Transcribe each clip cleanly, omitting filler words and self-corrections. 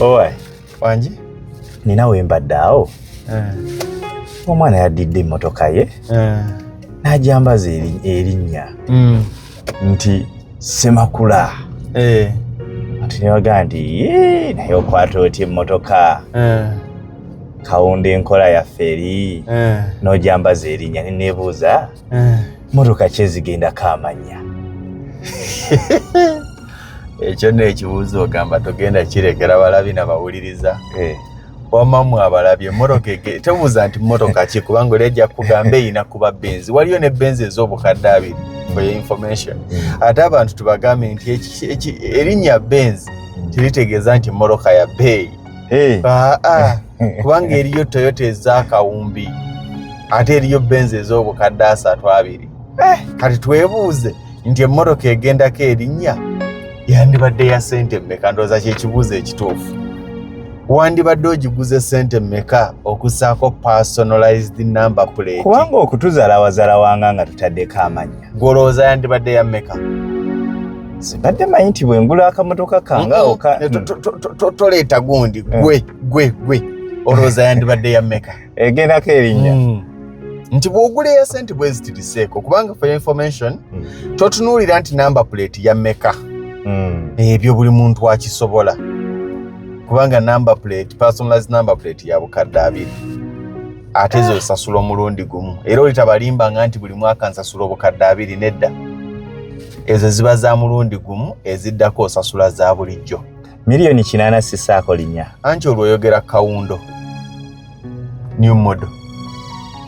Owe wanji nina wembadde awo omwana yadidde emmotoka ye n'ajambaza erinnya nti Semakula ati newaga nti naye okwata otya emmotoka kawunda enkola yaffe eri n'ojambaza erinnya neneebuuza mmotoka ki ezigendako amannya ekyo n'ekibuuzo ogamba togenda kirekera balabi nabawuliriza wamamu abalabye emmotoka tebuuza nti mmotoka ki kubanga oli ajja kugamba eyina kuba benzi waliyo ne benzi ez'obukadde 2 for your information ate abantu tubagambe nti erinnya benzi teritegeeza nti mmotoka ya bbeeyi kubanga eriyo Toyota ez'akawumbi ate eriyo benzi ez'obukadde 3-2 kati twebuuze nti emmotoka egendako erinnya yandibadde ya sente mmeka ndowooza kyekibuuzo ekituufu wandibadde ogiguze sente mmeka okusaako personalized number plate kubanga okutuzaalawazaala wanga nga tutaddeko amannya gwolowooza yandibadde ya mmeka simbadde manyi nti bwengula akamotoka kange toleeta gundi gwe olowooza yandibadde ya mmeka egendako erinnya nti bw'ogula eya sente bwe zitiriseeko kubanga for your information totunuulira nti number plate ya mmeka ebyo buli muntu akisobola kubanga number plate personalized number plate ya bukadde 2 ate ezo osasula omulundi gumu era olitabalimba nti buli mwaka nsasula obukadde 2 nedda ezo ziba za mulundi gumu eziddako osasula za bulijjo miliyoni 8 sisaako linnya anti olwoyogera kawundo new model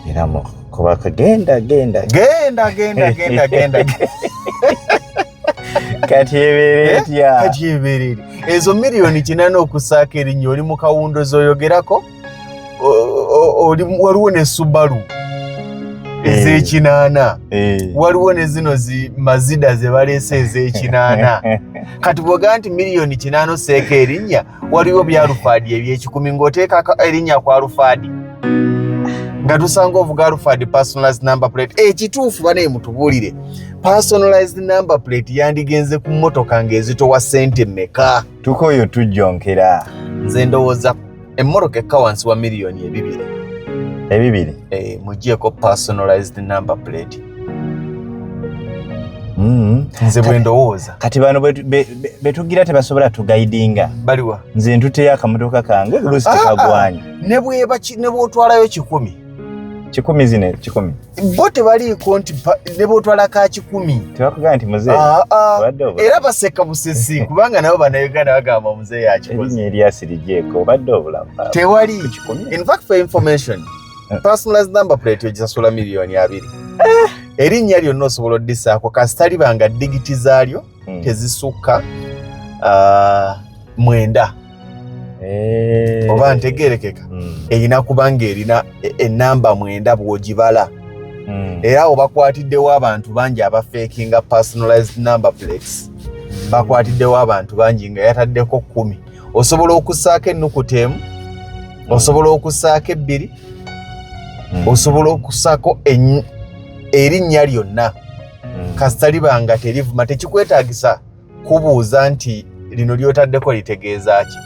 era kuba genda kati ebeera ezo miliyoni 8 okusaako erinnya oli mu kawundo z'oyogerako waliwo ne Subaru ez'ekinaana waliwo ne zino mazida ze baleese ez'ekinaana kati bw'ogaa nti miliyoni 8 oseeko erinnya waliwo byalufaadi eby'ekikumi ng'oteeka erinnya kwa lufaadi nga tusanga ovuga lufaadi personalized number plate ekituufu banaye mutubuulire personalized number plate yandigenze ku mmotoka ng'ezitowa sente mmeka tukoyo tujjonkera nze ndowooza emmotoka ekka wansi wa miliyoni 2 mugyeko personalized number plate nze bwe ndowooza kati bano betugira tebasobola tugaidinga baliwa nze ntuteyo akamotoka kange oluusi tekagwanya ne bw'otwalayo 10 bo tebaliiko nti ne bw'otwala ka 10 tebakugamba nti muzeeyi era baseka busesi kubanga nabo bannayuganda bagamba muzeeyi yakikoze erinnya eryasi ligyeko obadde obulamu tewali in fact for information personalized number plate ogisasula miliyoni 2 erinnya lyonna osobola oddisaako kasitali banga digiti zaalyo tezisukka 9 oba ntegeerekeka erina kubanga erina enamba 9 bw'ogibala era awo bakwatiddewo abantu bangi abafeekinga personalized number plates bakwatiddewo abantu bangi nga yataddeko 10 osobola okussaako ennukuta emu osobola okussaako 2 osobola okussaako erinnya lyonna kasita liba nga terivuma tekikwetaagisa kubuuza nti lino lyotaddeko litegeeza ki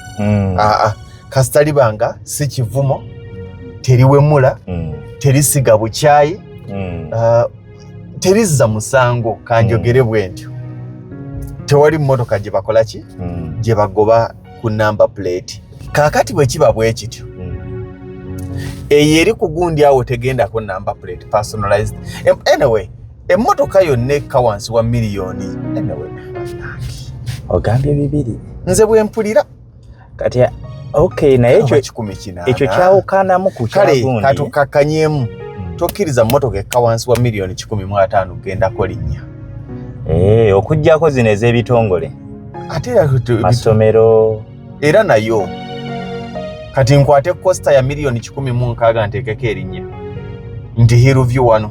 kasita liba nga si kivumo teriwemula terisiga bukyayi terizza musango kanjogere bwe ntyo tewali mmotoka gye bakola ki gye bagoba ku number plate kaakati bwe kiba bwe kityo eyo eri ku gundi awo tegenda ku number plate personalized anyway emmotoka yonna ekka wansi wa miliyoni anyway ogambye 2 nze bwe mpulira kati okay naye ekyo kyawukanamu ku kyagundi kale katukakanyemu tokkiriza mmotoka ekka wansi wa miliyoni 15 gendako linnya okuggyako zino ez'ebitongole ate masomero era nayo kati nkwate costa ya miliyoni 16 nteekeko erinnya nti Hillview 1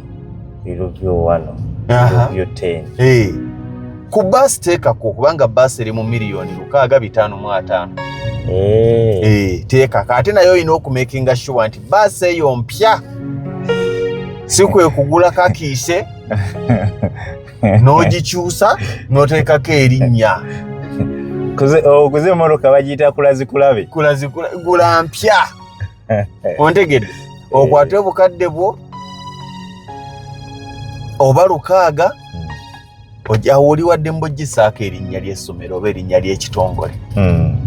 10 ku baasi teekako kubanga baasi eri mu miliyoni 655 teekako ate nayo olina okumakinga sure nti baasi eyo mpya si kwe kugula kakiise n'ogikyusa n'oteekako erinnya okuze moroka bagiyita kulazikulabe. Gula mpya. Ontegedde. Okwate obukadde bwo oba 600 ojja oli wadde mboggisaako erinnya ly'essomero oba erinnya ly'ekitongole.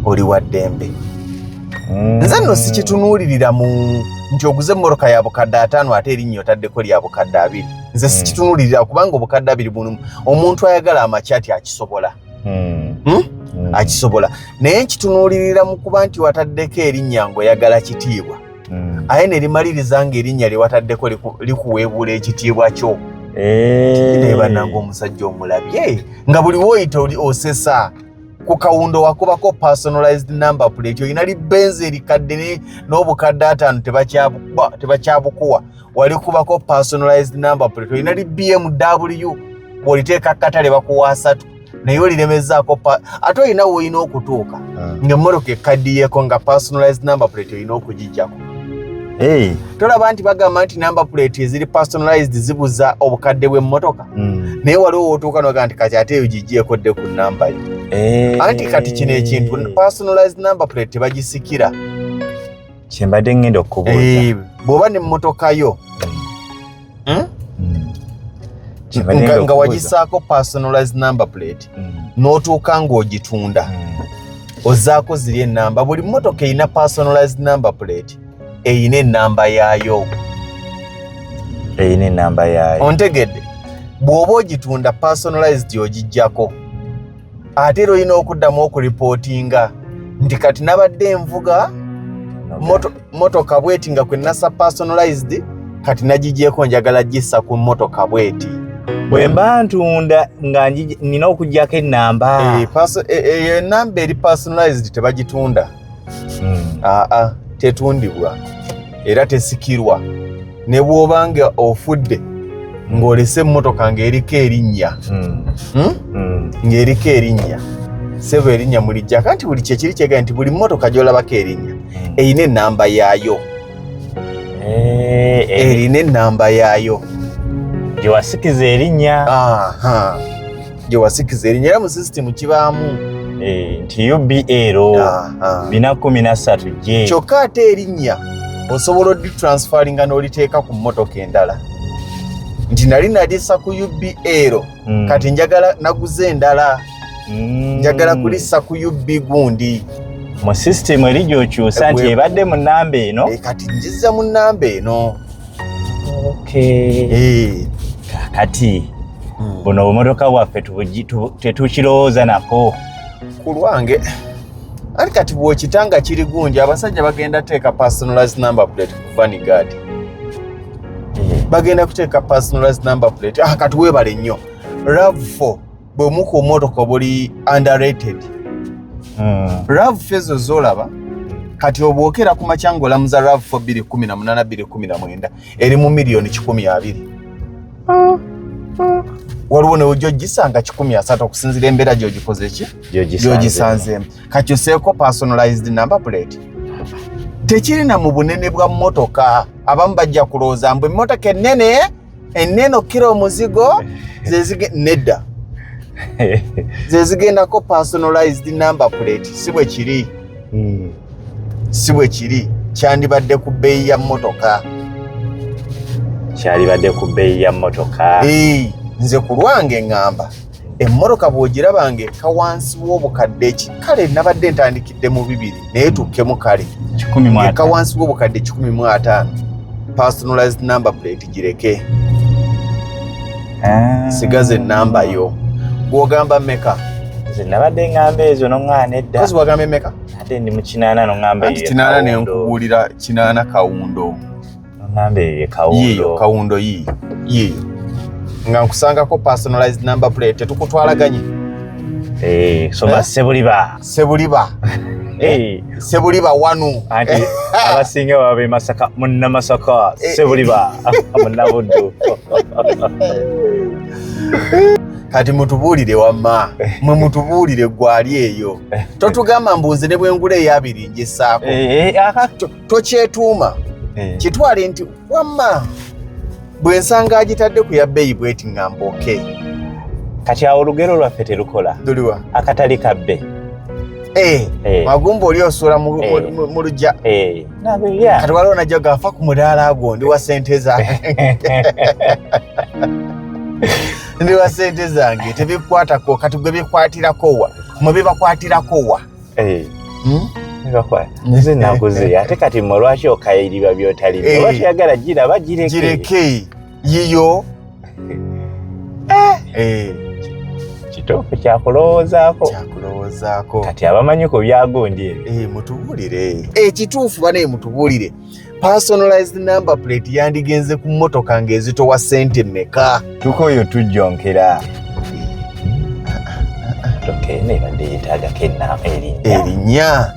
Oli waddembe. Nze nno sikitunuulirira nti oguze moroka ya bukadde 5 ate erinnya otaddeko lya bukadde 2. Nze sikitunuulirira kubanga obukadde 2 omuntu ayagala amakyati akisobola. Akisobola. Naye nkitunuulirira mu kuba nti wataddeko erinnya ng'oyagala kitiibwa. Aye ne limaliriza ng'erinnya lye wataddeko likuweebuula ekitiibwa kyo. Neba nange omusajja omulabye nga buli woyita osesa ku kawundo wakubako personalized number plate oyina libenzi erikadde n'obukadde 5 tebakyabukuwa walikubako personalized number plate oyina li BMW bw'oliteeka katale bakuwa 3 naye oliremezaako ate oyina woyina okutuuka ng'emmoroka ekaddiyeeko nga personalized number plate oyina okugijjako. Tolaba nti bagamba nti number plate eziri personalized zibuza obukadde bw'emmotoka naye waliwo wootuuka noga nti kati ate eyo gijjeeko dde ku namba yo. Anti kati kino ekintu personalized number plate tebagisikira. Kyembadde ngenda okubuuza. Bw'oba n'emmotoka yo nga wagisaako personalized number plate n'otuuka ng'ogitunda ozzaako ziri ennamba. Buli mmotoka erina personalized number plate eyina ennamba yaayo. Ontegedde bw'oba ogitunda personalized ogijjako ate era olina okuddamu okuripootinga nti kati nabadde envuga motoka bweti nga kwe nassa personalized kati nagigyeko njagala gissa ku motoka bweti. Bwe mba ntunda nga nina okuggyako ennamba. Eyo ennamba eri personalized tebagitunda. Tetundibwa era tesikirwa. Ne bw'obanga ofudde ng'olese emmotoka ng'eriko erinnya ng'eriko erinnya sebo erinnya mulijja kanti buli kyekiri kyega nti buli mmotoka gy'olabako erinnya erina ennamba yaayo. Erina ennamba yaayo gye wasikiza erinnya. Gye wasikiza erinnya era mu sisitimu kibaamu nti UBL 413 kyokka ate erinnya osobola oditransferinga n'oliteeka ku mmotoka endala nti nali nalissa ku UBL kati njagala naguze endala njagala kulissa ku UB gundi mu system eri gy'okyusa nti ebadde mu nnamba eno kati njizza mu nnamba eno. Kati buno obumotoka bwaffe tetukirowooza nako ku lwange anti kati bw'okitanga kiri gundi abasajja bagenda teeka personalized number plate ku vanguard bagenda kuteeka personalized number plate. Kati weebale nnyo RAV4 bw'omu ku motoka buli underrated. RAV4 ezo z'olaba kati obwokera ku makya ng'olamuza RAV4 2018-2019 eri mu miliyoni 120. Waliwo ne ujjogisanga 130 okusinzira embeera gy'ogikoze ki gy'ogisanzeemu. Kati oseeko personalized number plate tekirina mu bunene bwa mmotoka. Abamu bajja kulowooza mbu emmotoka ennene okkira omuzigo nedda zezigendako personalized number plate. Si bwe kiri kyandibadde ku bbeeyi ya mmotoka. Nze ku lwange ngamba emmotoka bw'ogirabanga eka wansi w'obukadde kale nabadde ntandikidde mu 2 naye tukkemu kale eka wansi w'obukadde 15 personalized number plate gireke sigaze ennamba yo. Gw'ogamba meka? Nze nabadde ngamba ezo n'oŋŋaana edda. Kozi wagamba meka? Ate ndi mu 8 n'oŋŋamba eyo. Anti 8 ne nkubuulira 8 kawundo. N'oŋŋamba eyo kawundo. Kawundo yiyo. Nga nkusangako personalized number plate tetukutwalaganye. Soma Sebuliba. Sebuliba wanu. Anti abasinga babe Masaka Munnamasaka Sebuliba Munnabuddu. Kati mutubuulire wamma mwe mutubuulire gwali eyo totugamba mbuuzi ne bwengula eyabiri ngisaako tokyetuuma kitwale nti wamma bwe nsanga agitadde ku ya bbeeyi bweti ngamba okay. Kati awo olugero lwaffe terukola. Duliwa akatali kabbe Magumba oli osula mu lujja. Kati waliwo najja gafa ku mudaala gwo ndi wa ssente zange. Ndi wa ssente zange tebikwatako kati gwe bikwatirako wa mu bibakwatirako wa. Nze nakuze ate kati mu lwaki okayiribwa by'otali lwaki yagala giraba gireke yiyo. Kituufu kyakulowoozaako kati abamanyi ku byagundi mutubuulire ekituufu bane mutubuulire. Personalized number plate yandigenze ku mmotoka ng'ezitowa ssente mmeka? tukoyo tujjonkera tokene badde yetaagako erinnya